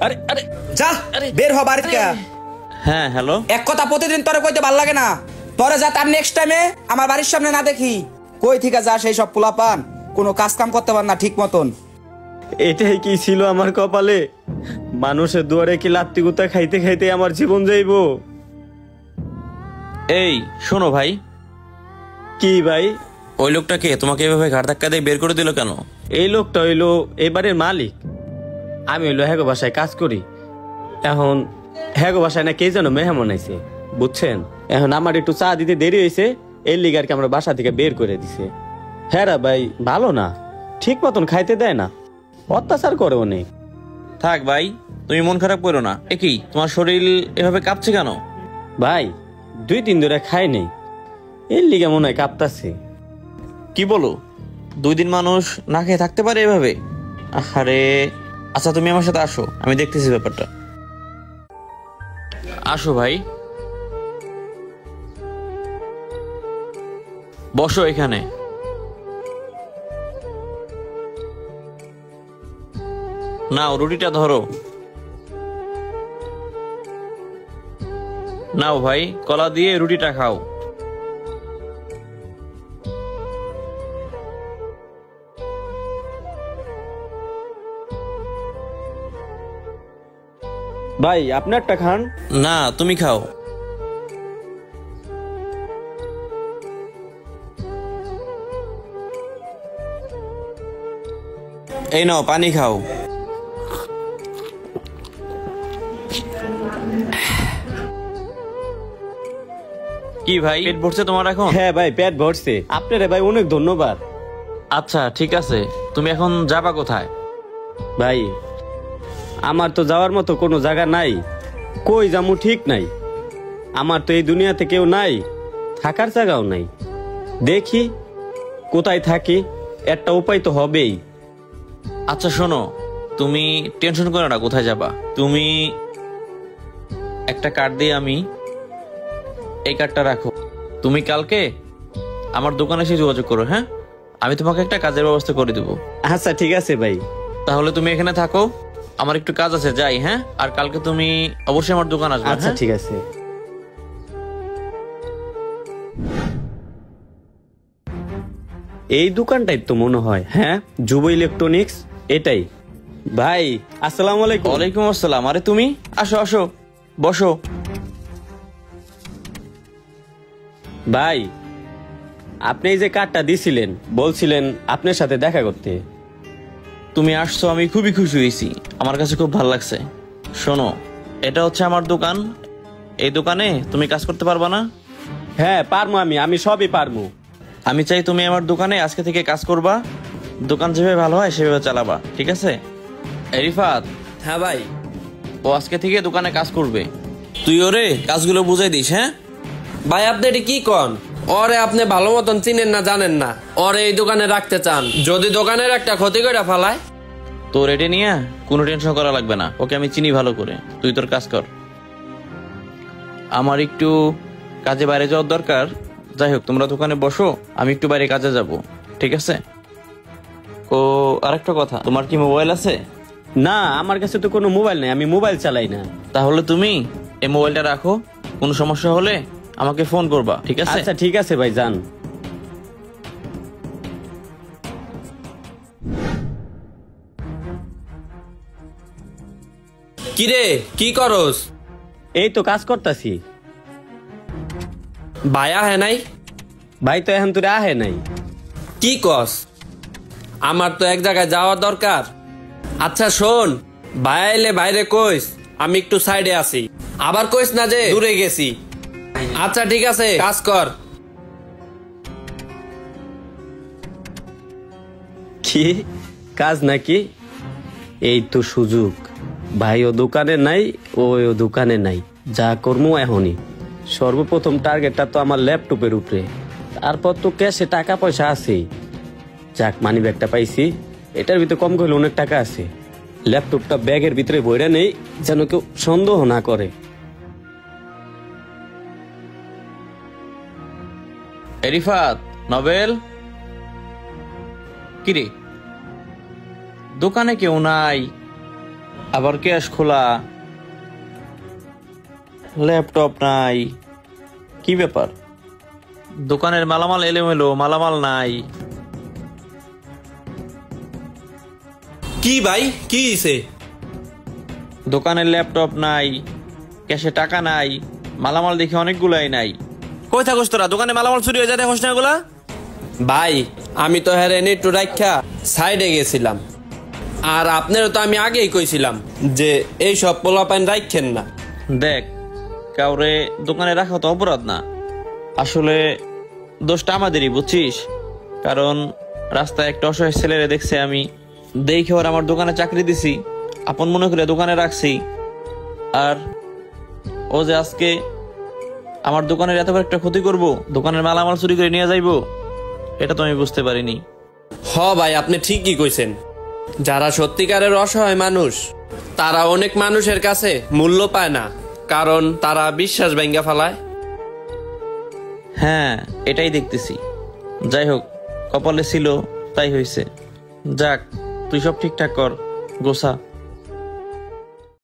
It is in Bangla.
আরে আরে যা বের হ বাড়ি থেকে। হ্যাঁ হ্যালো। এক কথা প্রতিদিন তোরে কইতে ভাল লাগে না? তোরে যা তার নেক্সট টাইমে আমার বাড়ির সামনে না দেখি। কই থেকে যা সেই সব পোলাপান কোনো কাজ কাম করতে পার না ঠিক মতন। এটাই কি ছিল আমার কপালে? মানুষের দুয়ারে কি লাত্তি গুতা খাইতে খাইতে আমার জীবন যাইব? এই শোনো ভাই, কি ভাই? ওই লোকটাকে তোমাকে এভাবে ঘাড় ধাক্কা দিয়ে বের করে দিল কেন? এই লোকটা হইলো এবারের মালিক, আমি হইলো হ্যাগো বাসায় কাজ করি। এখন হ্যাগো বাসায় না কে যেন মেহমান আইছে, বুঝছেন? এখন আমার একটু চা দিতে দেরি হয়েছে, এর লিগে আর কি আমরা বাসা থেকে বের করে দিছে। হ্যাঁ ভাই, ভালো না, ঠিক মতন খাইতে দেয় না, অত্যাচার করে অনেক। থাক ভাই, তুমি মন খারাপ করো না। একই তোমার শরীর এভাবে কাঁপছে কেন? ভাই 2 দিন ধরে খাই নেই, এর লিগে মনে হয় কাঁপতাছে। কি বলো, 2 দিন মানুষ না খেয়ে থাকতে পারে এভাবে? আরে আচ্ছা, তুমি আমার সাথে আসো, আমি দেখতেছি ব্যাপারটা। আসো ভাই, বসো এখানে। নাও রুটিটা ধরো। নাও ভাই, কলা দিয়ে রুটিটা খাও। ভাই আপনি একটা খান। না, তুমি খাও। এই নাও পানি খাও। কি ভাই, পেট ভরছে তোমার এখন? হ্যাঁ ভাই, পেট ভরছে। আপনারে ভাই অনেক ধন্যবাদ। আচ্ছা ঠিক আছে, তুমি এখন যাবা কোথায়? ভাই আমার তো যাওয়ার মতো কোনো জায়গা নাই, কই যামু ঠিক নাই। আমার তো এই দুনিয়াতে কেউ নাই, থাকার জায়গাও নাই। দেখি কোথায় থাকি, একটা উপায় তো হবেই। আচ্ছা শোনো, তুমি টেনশন করো না কোথায় যাবা। তুমি একটা কার্ড দিয়ে, আমি এই কার্ডটা রাখো। তুমি কালকে আমার দোকানে এসে যোগাযোগ করো, হ্যাঁ? আমি তোমাকে একটা কাজের ব্যবস্থা করে দেবো। আচ্ছা ঠিক আছে ভাই। তাহলে তুমি এখানে থাকো, আমার একটু কাজ আছে, যাই। হ্যাঁ, আর কালকে তুমি অবশ্যই আমার দোকান আসবে। আচ্ছা ঠিক আছে। এই দোকানটাই তো মনে হয়, হ্যাঁ, যুব ইলেকট্রনিক্স, এটাই। ভাই আসসালামু আলাইকুম। ওয়ালাইকুম আসসালাম। আরে তুমি আসো আসো, বসো। ভাই আপনি এই যে কার্ডটা দিছিলেন, বলছিলেন আপনার সাথে দেখা করতে। তুমি আসছো, আমি খুবই খুশি হয়েছি, আমার কাছে খুব ভালো লাগছে। শোনো, এটা হচ্ছে আমার দোকান। এই দোকানে তুমি কাজ করতে পারবা না? হ্যাঁ পারমু, আমি সবই পারমু। আমি চাই তুমি আমার দোকানে আজকে থেকে কাজ করবা, দোকান যেভাবে ভালো হয় সেভাবে চালাবা, ঠিক আছে? রিফাত। হ্যাঁ ভাই। ও আজকে থেকে দোকানে কাজ করবে, তুই ওরে কাজগুলো বুঝাই দিস, হ্যাঁ? ভাই আপনি এটি কি কন? ওরে আপনি ভালো মতন চিনেন না, জানেন না। ওরে এই দোকানে রাখতে চান, যদি দোকানের একটা ক্ষতি করে ফেলায়? তোর এটা নিয়ে কোনো টেনশন করা লাগবে না, ওকে আমি চিনি ভালো করে। তুই তোর কাজ কর, আমার একটু কাজে বাইরে যাওয়ার দরকার। যাই হোক, তোমরা দোকানে বসো, আমি একটু বাইরে কাজে যাব, ঠিক আছে? ও আরেকটা কথা, তোমার কি মোবাইল আছে? না, আমার কাছে তো কোনো মোবাইল নেই, আমি মোবাইল চালাই না। তাহলে তুমি এই মোবাইলটা রাখো, কোনো সমস্যা হলে আমাকে ফোন করবা, ঠিক আছে? আচ্ছা ঠিক আছে ভাই, যান। কিরে কি করস? এই তো কাজ করতেছি। ভাই আহে নাই? ভাই তো এখন তোরে আহে নাই। কি কস? আমার তো এক জায়গায় যাওয়ার দরকার। আচ্ছা শোন, ভাই আইলে বাইরে কইস আমি একটু সাইডে আছি, আবার কইস না যে দূরে গেছি। আচ্ছা ঠিক আছে, কাজ কর। কি কাজ নাকি? এই তো সুযোগ, ভাই ও দোকানে নাই, ও দোকানে নাই, যা করবো এখনই। সর্বপ্রথম টার্গেটটা তো আমার ল্যাপটপের উপরে, তারপর তো ক্যাশে টাকা পয়সা আছে। যাক, মানি ব্যাগটা পাইছি, এটার ভিতরে কম করলে অনেক টাকা আছে। ল্যাপটপটা ব্যাগের ভিতরে বইরা নেই, যেন কেউ সন্দেহ না করে। রিফাত, নবেল, কিরে দোকানে কেউ নাই? আবার ক্যাশ খোলা, ল্যাপটপ নাই, কি ব্যাপার? দোকানের মালামাল এলোমেলো, মালামাল নাই। কি ভাই, কি হইছে? দোকানের ল্যাপটপ নাই, ক্যাশে টাকা নাই, মালামাল দেখে অনেকগুলাই নাই। কই থাকস তোরা? দোকানে মালামাল চুরি হয়ে যায় দেখোস না এগুলা? ভাই আমি তো হ্যাঁ একটু রাখা সাইডে গেছিলাম, আর আপনারও তো আমি আগেই কইছিলাম যে এই সব পোলাপাইন রাখেন না। দেখ, কাউরে দোকানে রাখা তো অপরাধ না, আসলে দোষটা আমাদেরই, বুঝছিস? কারণ রাস্তায় একটা অসহায় ছেলেরে দেখছে আমি, দেখে ওর আমার দোকানে চাকরি দিছি, আপন মনে করে দোকানে রাখছি, আর ও যে আজকে আমার দোকানের এত বড় একটা ক্ষতি করব, দোকানের মালামাল চুরি করে নিয়ে যাইবো, এটা তো আমি বুঝতে পারিনি। হ ভাই, আপনি ঠিকই কইছেন। যারা সত্যিকারের অসহায় মানুষ তারা অনেক মানুষের কাছে মূল্য পায় না, কারণ তারা বিশ্বাস ভেঙ্গা ফেলায়। হ্যাঁ, এটাই দেখতেছি। যাই হোক, কপালে ছিল তাই হয়েছে। যাক, তুই সব ঠিকঠাক কর, গোছা।